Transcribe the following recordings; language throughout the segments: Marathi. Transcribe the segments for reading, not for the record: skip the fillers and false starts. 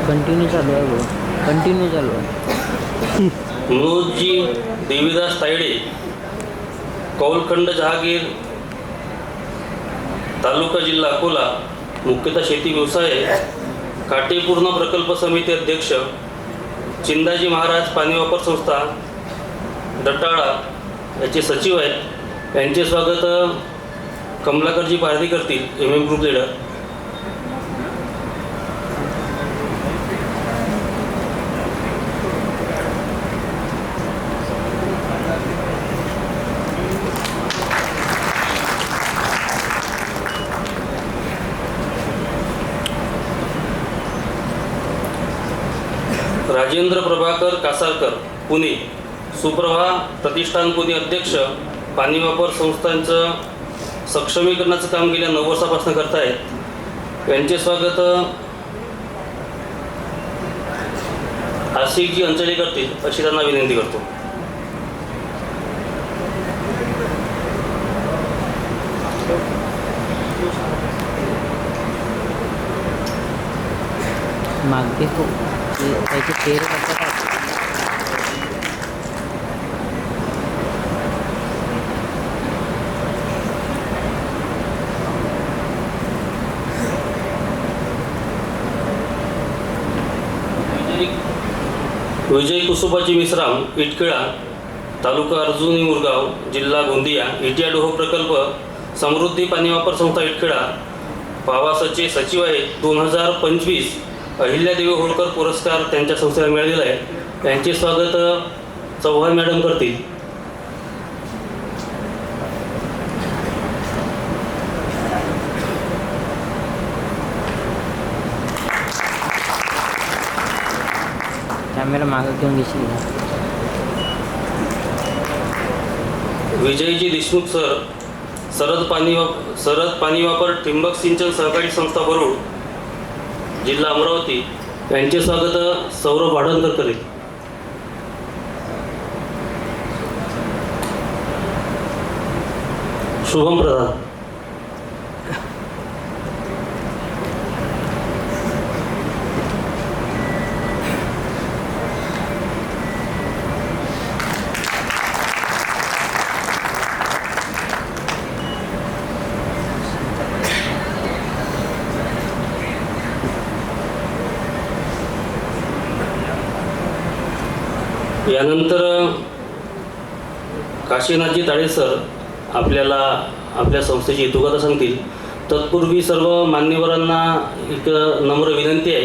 कंटिन्यू चालू आहे बघ, कंटिन्यू चालू आहे. मनोजजी देवीदास तायडे, कौलखंड जहागीर, तालुका जिल्हा अकोला, मुख्यतः शेती व्यवसाय, काटेपूर्ण प्रकल्प समिती अध्यक्ष, चिंदाजी महाराज पाणी वापर संस्था डटाळा याचे सचिव आहेत. यांचे स्वागत कमलाकरजी पारधी करतील, MM group leader. Rajendra Prabhakar Kasarkar, Pune, Suprabha Pratishthan Pune अध्यक्ष, पाणी वापर संस्थांचं सक्षमीकरणाचं काम गेल्या 9 वर्षापासून करतायत. यांचे स्वागत आशिकजी अंचले करतील अशी त्यांना विनंती करतो. मागे हो त्याचे पेर करतात. विजय कुसुबाजी मिश्राम, इटकेळा, तालुका अर्जुनी मुरगाव, जिल्हा गोंदिया, इटिया डोह प्रकल्प समृद्धी पाणी वापर संस्था इटकेळा, पावासाचे सचिव आहेत. 2025 अहिल्यादेवी होळकर पुरस्कार त्यांच्या संस्थेला मिळालेला आहे. त्यांचे स्वागत चव्हाण मॅडम करतील. कॅमेरा मागं घेऊन घेशील. विजयजी देशमुख सर, सरद पाणी वापर ठिंबक सिंचन सहकारी संस्था बरुड, जिल्हा अमरावती. यांचे स्वागत सौरभ वाढणकर करेल. शुभम प्रधान. यानंतर काशीनाथजी ताळे सर आपल्याला आपल्या संस्थेची हेतुकथा सांगतील. तत्पूर्वी सर्व मान्यवरांना एक नम्र विनंती आहे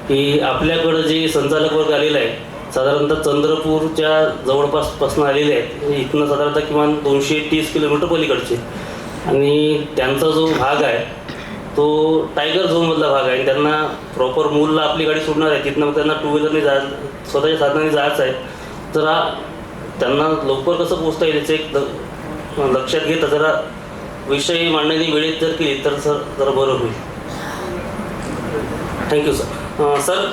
की आपल्याकडं जे संचालक वर्ग आलेला आहे साधारणतः चंद्रपूरच्या जवळपासपासून आलेले आहेत. इथनं साधारणतः किमान 230 किलोमीटर पलीकडचे, आणि त्यांचा जो भाग आहे तो टायगर झोनमधला भाग आहे. आणि त्यांना प्रॉपर मूलला आपली गाडी सोडणार आहे, तिथनं मग त्यांना 2 व्हीलरने स्वतःच्या साधनाने जायचं आहे. जरा त्यांना लवकर कसं पोचता येईल याचं एक लक्षात घेता जरा विषय मांडणी वेळेत जर केली तर सर जरा बरं होईल. Thank you sir. सर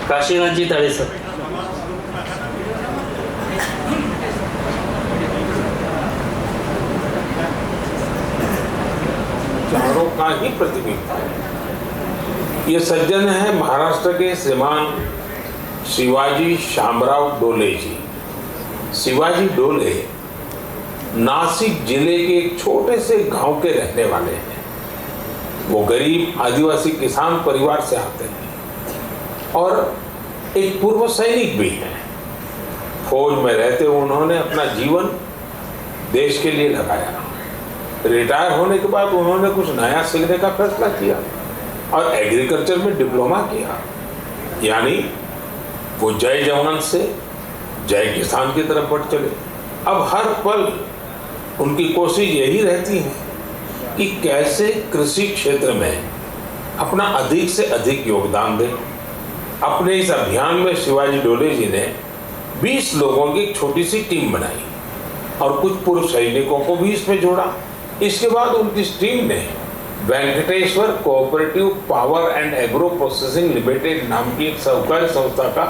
काशीनाथजी ताळे सर. चारों का ही प्रतिबिंब है. ये सज्जन है महाराष्ट्र के श्रीमान शिवाजी शामराव डोले जी. शिवाजी डोले नासिक जिले के एक छोटे से गांव के रहने वाले हैं. वो गरीब आदिवासी किसान परिवार से आते हैं और एक पूर्व सैनिक भी हैं. फौज में रहते हुए उन्होंने अपना जीवन देश के लिए लगाया. रिटायर होने के बाद उन्होंने कुछ नया सीखने का फैसला किया और एग्रीकल्चर में डिप्लोमा किया. यानी वो जय जवान से जय किसान की तरफ बढ़ चले. अब हर पल उनकी कोशिश यही रहती है कि कैसे कृषि क्षेत्र में अपना अधिक से अधिक योगदान दें. अपने इस अभियान में शिवाजी डोले जी ने 20 लोगों की एक छोटी सी टीम बनाई और कुछ पूर्व सैनिकों को भी इसमें जोड़ा. इसके बाद उनकी इस टीम ने Venkateshwar cooperative power and agro processing limited नाम की एक सहकारी संस्था का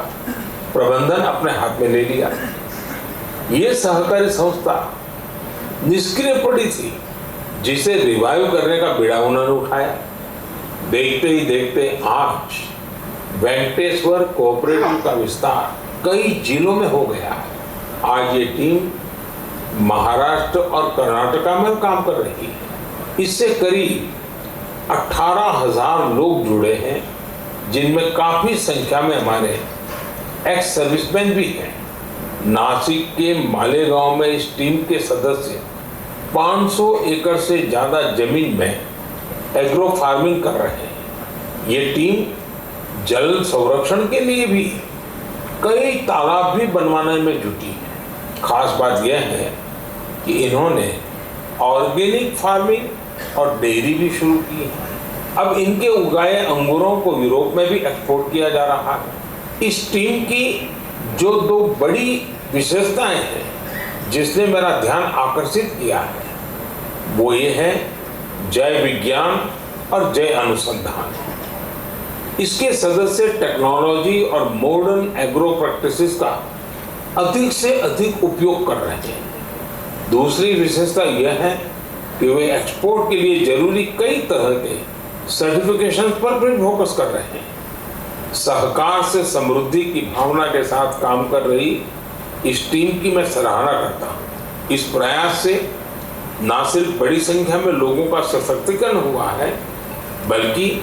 प्रबंधन अपने हाथ में ले लिया. ये सहकारी संस्था निष्क्रिय पड़ी थी, जिसे रिवाइव करने का बीड़ा उन्होंने उठाया. देखते ही देखते आज वेंकटेश्वर कोऑपरेटिव का विस्तार कई जिलों में हो गया है। आज ये टीम महाराष्ट्र और कर्नाटका में काम कर रही है। इससे करीब 18,000 लोग जुड़े हैं, जिनमें काफी संख्या में हमारे एक्स सर्विसमैन भी हैं। नासिक के मालेगांव में इस टीम के सदस्य 500 एकड़ से ज्यादा जमीन में एग्रो फार्मिंग कर रहे हैं। ये टीम जल संरक्षण के लिए भी कई तालाब भी बनवाने में जुटी है। खास बात यह है कि इन्होंने ऑर्गेनिक फार्मिंग और डेयरी भी शुरू की है। अब इनके उगाए अंगूरों को यूरोप में भी एक्सपोर्ट किया जा रहा है। इस टीम की जो 2 बड़ी विशेषताएं हैं जिसने मेरा ध्यान आकर्षित किया है, वो ये है जय विज्ञान और जय अनुसंधान। इसके सदस्य टेक्नोलॉजी और मॉडर्न एग्रो प्रैक्टिसेस का अधिक से अधिक उपयोग कर रहे हैं। दूसरी विशेषता यह है कि वे एक्सपोर्ट के लिए जरूरी कई तरह के सर्टिफिकेशन पर भी फोकस कर रहे हैं। सहकार से समृद्धि की भावना के साथ काम कर रही इस टीम की मैं सराहना करता हूँ। इस प्रयास से न सिर्फ बड़ी संख्या में लोगों का सशक्तिकरण हुआ है, बल्कि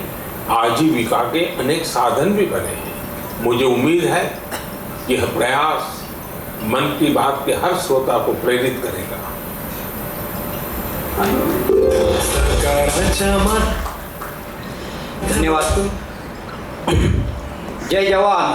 आजीविका के अनेक साधन भी बने हैं। मुझे उम्मीद है कि यह प्रयास मन की बात के हर श्रोता को प्रेरित करेगा। धन्यवाद। जय जवान